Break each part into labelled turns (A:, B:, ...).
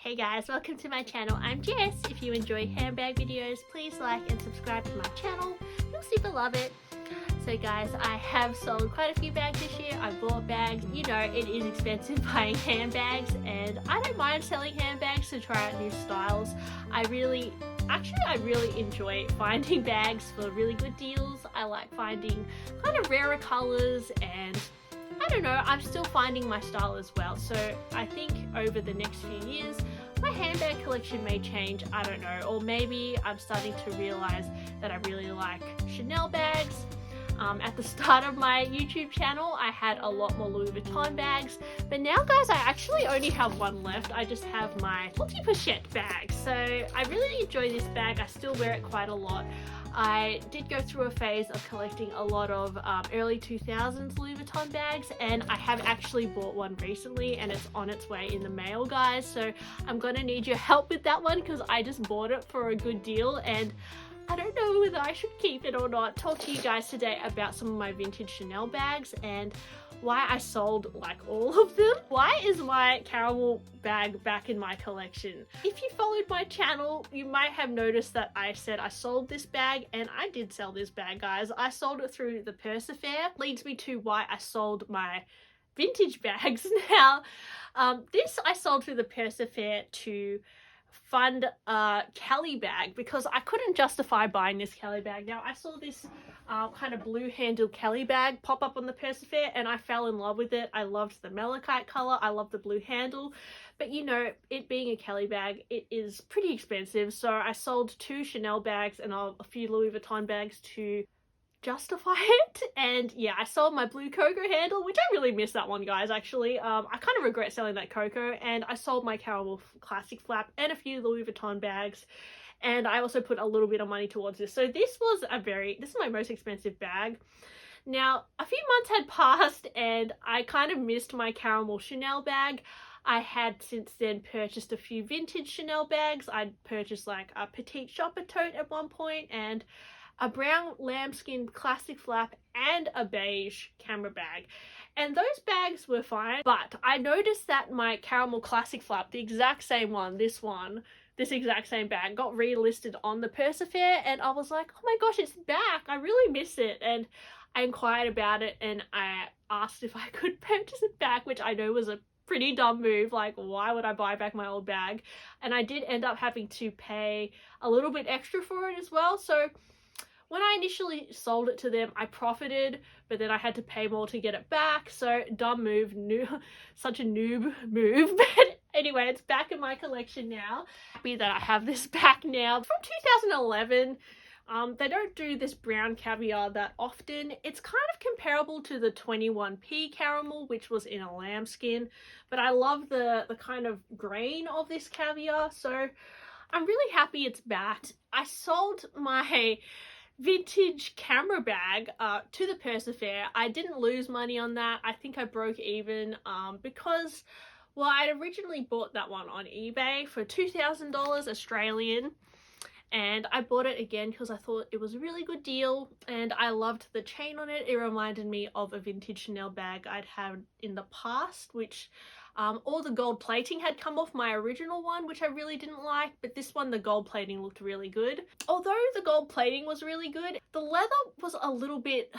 A: Hey guys, welcome to my channel. I'm Jess. If you enjoy handbag videos, please like and subscribe to my channel. You'll super love it. So guys, I have sold quite a few bags this year. I bought bags. You know, it is expensive buying handbags, and I don't mind selling handbags to try out new styles. I really enjoy finding bags for really good deals. I like finding kind of rarer colors, and I don't know, I'm still finding my style as well. So I think over the next few years, my handbag collection may change, I don't know. Or maybe I'm starting to realize that I really like Chanel bags. At the start of my YouTube channel, I had a lot more Louis Vuitton bags. But now, guys, I actually only have one left. I just have my Multi Pochette bag. So I really enjoy this bag. I still wear it quite a lot. I did go through a phase of collecting a lot of early 2000s Louis Vuitton bags, and I have actually bought one recently and it's on its way in the mail, guys. So I'm gonna need your help with that one because I just bought it for a good deal and I don't know whether I should keep it or not. Talk to you guys today about some of my vintage Chanel bags and why I sold like all of them. Why is my caramel bag back in my collection? If you followed my channel, you might have noticed that I said I sold this bag, and I did sell this bag, guys. I sold it through the Purse Affair. Leads me to why I sold my vintage bags now. This I sold through the Purse Affair to fund a Kelly bag because I couldn't justify buying this Kelly bag. Now I saw this kind of blue handled Kelly bag pop up on the Purse Affair and I fell in love with it. I loved the malachite color, I loved the blue handle, but you know, it being a Kelly bag, it is pretty expensive. So I sold 2 Chanel bags and a few Louis Vuitton bags to justify it. And yeah, I sold my blue Coco handle, which I really miss that one, guys. Actually, I kind of regret selling that Coco, and I sold my caramel classic flap and a few Louis Vuitton bags, and I also put a little bit of money towards this. So this is my most expensive bag. Now a few months had passed and I kind of missed my caramel Chanel bag. I had since then purchased a few vintage Chanel bags. I'd purchased like a petite shopper tote at one point, and a brown lambskin classic flap, and a beige camera bag. And those bags were fine, but I noticed that my caramel classic flap, the exact same one, this exact same bag, got relisted on the Purse Affair, and I was like, oh my gosh, it's back. I really miss it. And I inquired about it and I asked if I could purchase it back, which I know was a pretty dumb move. Like, why would I buy back my old bag? And I did end up having to pay a little bit extra for it as well. So when I initially sold it to them, I profited, but then I had to pay more to get it back. So dumb move, such a noob move. But anyway, it's back in my collection now. Happy that I have this back now. From 2011, they don't do this brown caviar that often. It's kind of comparable to the 21p caramel, which was in a lambskin, but I love the kind of grain of this caviar. So I'm really happy it's back. I sold my vintage camera bag to the Purse Affair. I didn't lose money on that. I think I broke even because, well, I originally bought that one on eBay for $2,000 Australian, and I bought it again because I thought it was a really good deal and I loved the chain on it. It reminded me of a vintage Chanel bag I'd had in the past, which all the gold plating had come off my original one, which I really didn't like, but this one, the gold plating looked really good. Although the gold plating was really good, the leather was a little bit,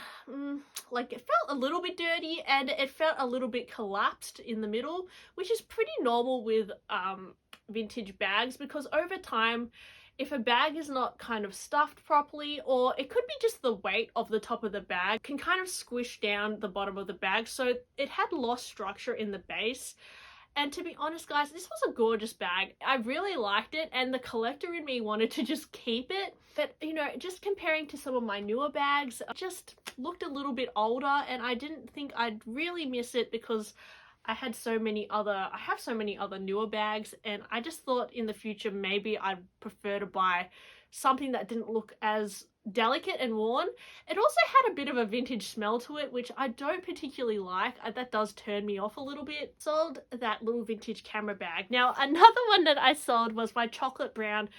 A: like, it felt a little bit dirty and it felt a little bit collapsed in the middle, which is pretty normal with vintage bags, because over time, if a bag is not kind of stuffed properly, or it could be just the weight of the top of the bag, can kind of squish down the bottom of the bag. So it had lost structure in the base. And to be honest, guys, this was a gorgeous bag. I really liked it, and the collector in me wanted to just keep it. But, you know, just comparing to some of my newer bags, it just looked a little bit older, and I didn't think I'd really miss it because I have so many other newer bags, and I just thought in the future maybe I'd prefer to buy something that didn't look as delicate and worn. It also had a bit of a vintage smell to it, which I don't particularly like. That does turn me off a little bit. Sold that little vintage camera bag. Now, another one that I sold was my chocolate brown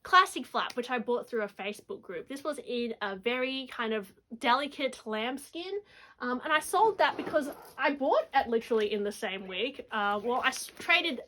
A: classic flap, which I bought through a Facebook group. This was in a very kind of delicate lambskin. And I sold that because I bought it literally in the same week. Well, I traded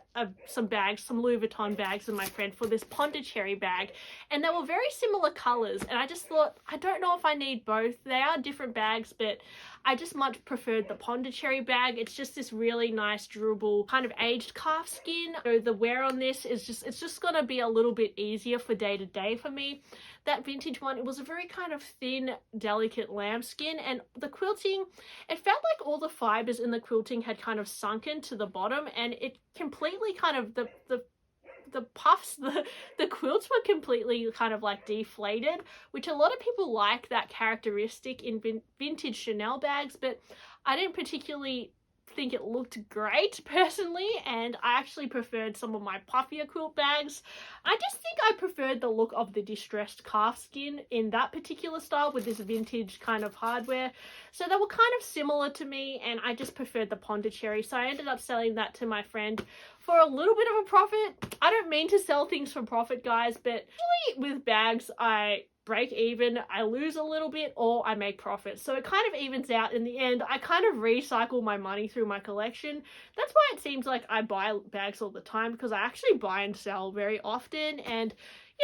A: some bags, some Louis Vuitton bags, with my friend for this Pondicherry bag, and they were very similar colors. And I just thought, I don't know if I need both. They are different bags, but I just much preferred the Pondicherry bag. It's just this really nice, durable, kind of aged calf skin. So the wear on this is it's just gonna be a little bit easier for day to day for me. That vintage one, it was a very kind of thin, delicate lambskin, and the quilting, it felt like all the fibers in the quilting had kind of sunken to the bottom, and it completely kind of, the puffs, the quilts were completely kind of like deflated, which a lot of people like that characteristic in vintage Chanel bags, but I didn't particularly think it looked great personally, and I actually preferred some of my puffier quilt bags. I just think I preferred the look of the distressed calf skin in that particular style with this vintage kind of hardware. So they were kind of similar to me, and I just preferred the Pondicherry, so I ended up selling that to my friend for a little bit of a profit. I don't mean to sell things for profit, guys, but usually with bags I break even, I lose a little bit, or I make profit. So it kind of evens out in the end. I kind of recycle my money through my collection. That's why it seems like I buy bags all the time, because I actually buy and sell very often. And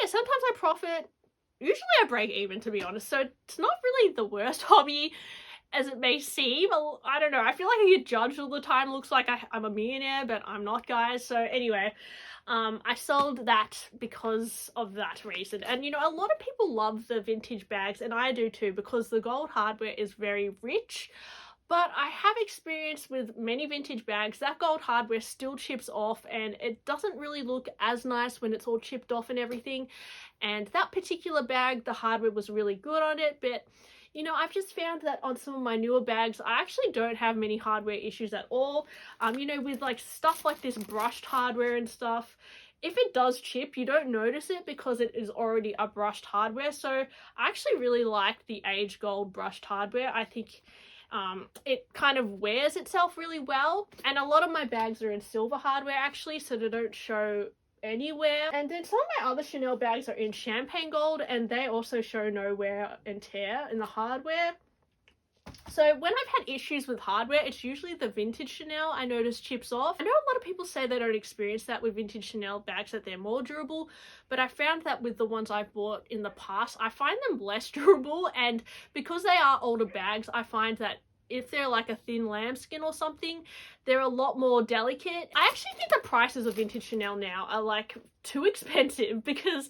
A: yeah, sometimes I profit. Usually I break even, to be honest. So it's not really the worst hobby as it may seem. I don't know. I feel like I get judged all the time. Looks like I'm a millionaire, but I'm not, guys. So anyway, I sold that because of that reason. And, you know, a lot of people love the vintage bags, and I do too, because the gold hardware is very rich. But I have experience with many vintage bags, that gold hardware still chips off, and it doesn't really look as nice when it's all chipped off and everything. And that particular bag, the hardware was really good on it, but you know, I've just found that on some of my newer bags, I actually don't have many hardware issues at all. You know, with like stuff like this brushed hardware and stuff, if it does chip, you don't notice it because it is already a brushed hardware. So I actually really like the aged gold brushed hardware. I think it kind of wears itself really well. And a lot of my bags are in silver hardware actually, so they don't show anywhere. And then some of my other Chanel bags are in champagne gold, and they also show no wear and tear in the hardware. So when I've had issues with hardware, it's usually the vintage Chanel I notice chips off. I know a lot of people say they don't experience that with vintage Chanel bags, that they're more durable, but I found that with the ones I've bought in the past, I find them less durable. And because they are older bags, I find that if they're like a thin lambskin or something, they're a lot more delicate. I actually think the prices of vintage Chanel now are like too expensive, because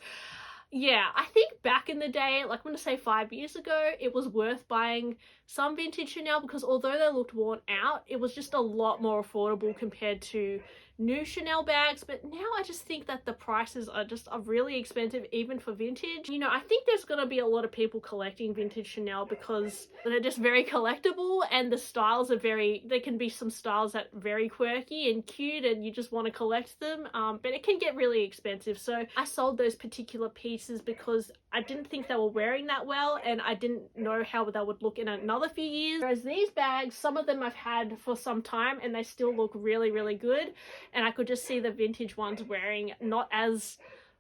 A: yeah, I think back in the day, like I'm going to say 5 years ago, it was worth buying some vintage Chanel, because although they looked worn out, it was just a lot more affordable compared to new Chanel bags. But now I just think that the prices are really expensive, even for vintage. You know, I think there's gonna be a lot of people collecting vintage Chanel because they're just very collectible, and the styles are there can be some styles that are very quirky and cute, and you just want to collect them, but it can get really expensive. So I sold those particular pieces because I didn't think they were wearing that well, and I didn't know how they would look in another few years. Whereas these bags, some of them I've had for some time, and they still look really, really good. And I could just see the vintage ones wearing not as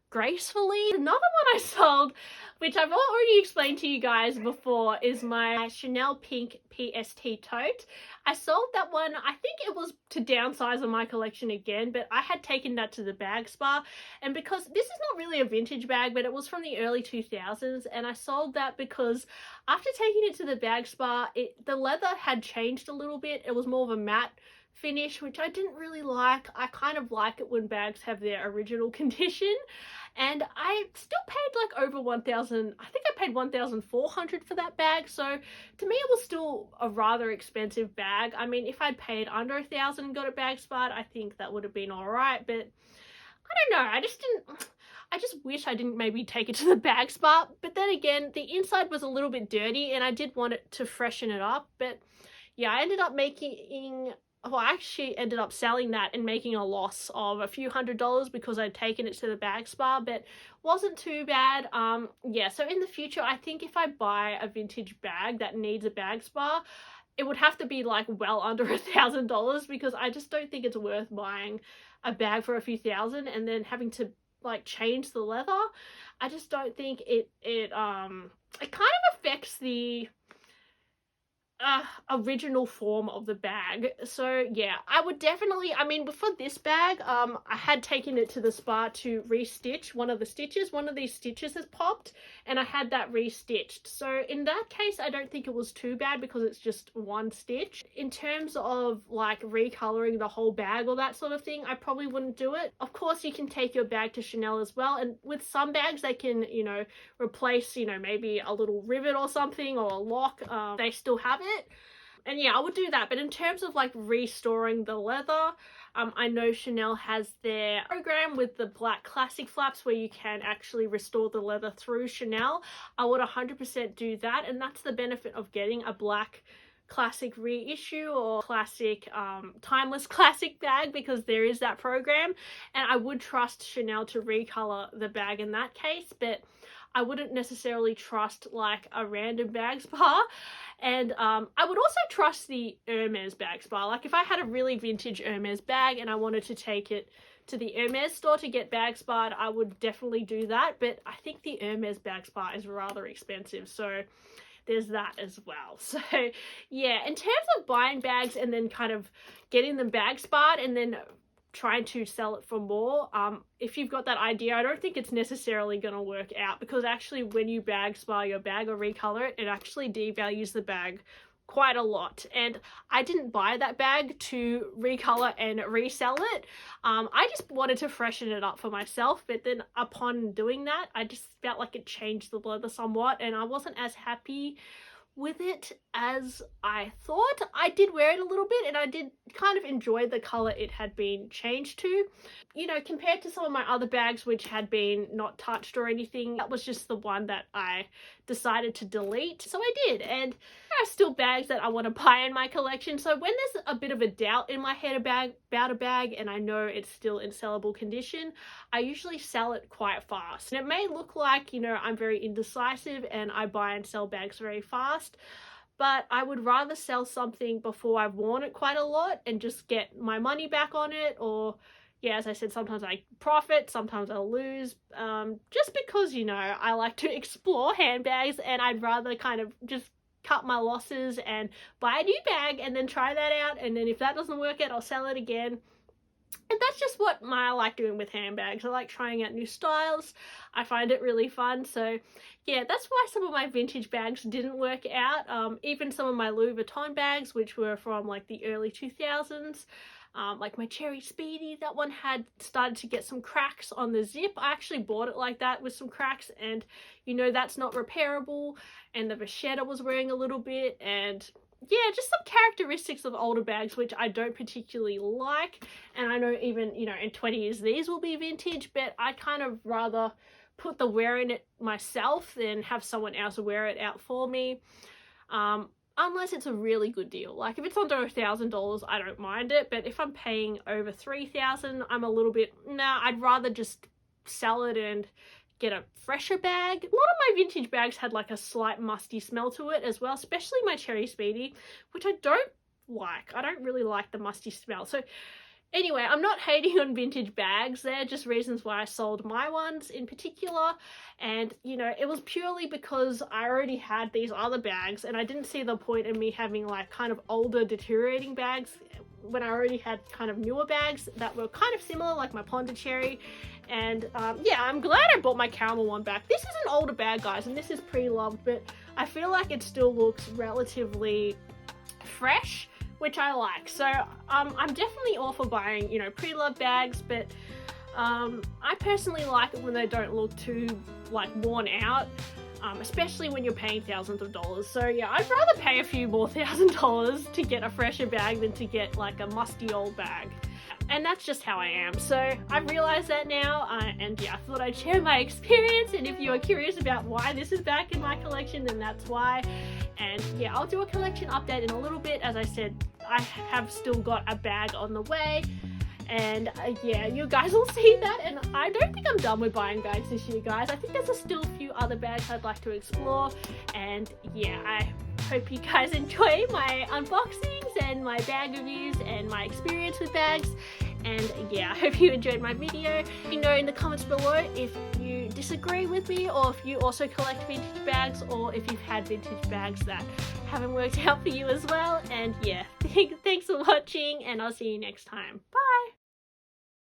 A: gracefully. Another one I sold, which I've already explained to you guys before, is my Chanel pink PST tote. I sold that one, I think it was to downsize on my collection again, but I had taken that to the bag spa, and because this is not really a vintage bag, but it was from the early 2000s, and I sold that because after taking it to the bag spa, the leather had changed a little bit. It was more of a matte finish, which I didn't really like. I kind of like it when bags have their original condition, and I still paid like over 1,000. I think I paid 1,400 for that bag, so to me it was still a rather expensive bag. I mean, if I'd paid under 1,000 and got a bag spot, I think that would have been all right, but I don't know, I just wish I didn't maybe take it to the bag spot. But then again, the inside was a little bit dirty and I did want it to freshen it up. But yeah, I ended up I actually ended up selling that and making a loss of a few $100s because I'd taken it to the bag spa, but wasn't too bad. Yeah, so in the future, I think if I buy a vintage bag that needs a bag spa, it would have to be like well under $1,000, because I just don't think it's worth buying a bag for a few thousand and then having to like change the leather. I just don't think it kind of affects the original form of the bag. So yeah, I would definitely, I mean, for this bag, I had taken it to the spa to restitch one of the stitches. One of these stitches has popped and I had that restitched. So in that case, I don't think it was too bad because it's just one stitch. In terms of like recoloring the whole bag or that sort of thing, I probably wouldn't do it. Of course, you can take your bag to Chanel as well. And with some bags, they can, you know, replace, you know, maybe a little rivet or something or a lock. They still have it. And yeah, I would do that. But in terms of like restoring the leather, I know Chanel has their program with the black classic flaps where you can actually restore the leather through Chanel. I would 100% do that. And that's the benefit of getting a black classic reissue or classic timeless classic bag, because there is that program. And I would trust Chanel to recolor the bag in that case, but I wouldn't necessarily trust like a random bag spa. And I would also trust the Hermes bag spa. Like if I had a really vintage Hermes bag and I wanted to take it to the Hermes store to get bag spa'd, I would definitely do that. But I think the Hermes bag spa is rather expensive, so there's that as well. So yeah, in terms of buying bags and then kind of getting them bag spa'd and then trying to sell it for more, if you've got that idea, I don't think it's necessarily going to work out, because actually when you bag spa your bag or recolor it, it actually devalues the bag quite a lot. And I didn't buy that bag to recolor and resell it. I just wanted to freshen it up for myself, but then upon doing that, I just felt like it changed the leather somewhat and I wasn't as happy with it as I thought. I did wear it a little bit and I did kind of enjoy the color it had been changed to. You know, compared to some of my other bags which had been not touched or anything, that was just the one that I decided to delete. So I did, and there are still bags that I want to buy in my collection. So when there's a bit of a doubt in my head about a bag and I know it's still in sellable condition, I usually sell it quite fast. And it may look like, you know, I'm very indecisive and I buy and sell bags very fast, but I would rather sell something before I've worn it quite a lot and just get my money back on it. Or yeah, as I said, sometimes I profit, sometimes I'll lose, just because, you know, I like to explore handbags and I'd rather kind of just cut my losses and buy a new bag and then try that out, and then if that doesn't work out, I'll sell it again. And that's just what I like doing with handbags. I like trying out new styles. I find it really fun. So yeah, that's why some of my vintage bags didn't work out. Even some of my Louis Vuitton bags, which were from like the early 2000s, like my Cherry Speedy, that one had started to get some cracks on the zip. I actually bought it like that with some cracks, and you know, that's not repairable. And the vachetta was wearing a little bit, and yeah, just some characteristics of older bags which I don't particularly like. And I know even, you know, in 20 years these will be vintage, but I kind of rather put the wear in it myself than have someone else wear it out for me. Unless it's a really good deal. Like if it's under $1,000, I don't mind it, but if I'm paying over $3,000, I'm a little bit, nah, I'd rather just sell it and get a fresher bag. A lot of my vintage bags had like a slight musty smell to it as well, especially my Cherry Speedy, which I don't like. I don't really like the musty smell. So anyway, I'm not hating on vintage bags. They're just reasons why I sold my ones in particular. And, you know, it was purely because I already had these other bags and I didn't see the point in me having like kind of older deteriorating bags when I already had kind of newer bags that were kind of similar, like my Pondicherry. And yeah, I'm glad I bought my caramel one back. This is an older bag, guys, and this is pre-loved, but I feel like it still looks relatively fresh, which I like. So I'm definitely all for buying, you know, pre-loved bags, but I personally like it when they don't look too like worn out, especially when you're paying thousands of dollars. So yeah, I'd rather pay a few more $1,000 to get a fresher bag than to get like a musty old bag. And that's just how I am. So I've realized that now, and yeah, I thought I'd share my experience. And if you are curious about why this is back in my collection, then that's why. And yeah, I'll do a collection update in a little bit. As I said, I have still got a bag on the way. And yeah, you guys will see that. And I don't think I'm done with buying bags this year, guys. I think there's still a few other bags I'd like to explore. And yeah, I hope you guys enjoy my unboxings and my bag reviews and my experience with bags. And yeah, I hope you enjoyed my video. Let me know in the comments below if you disagree with me, or if you also collect vintage bags, or if you've had vintage bags that haven't worked out for you as well. And yeah, thanks for watching, and I'll see you next time. Bye!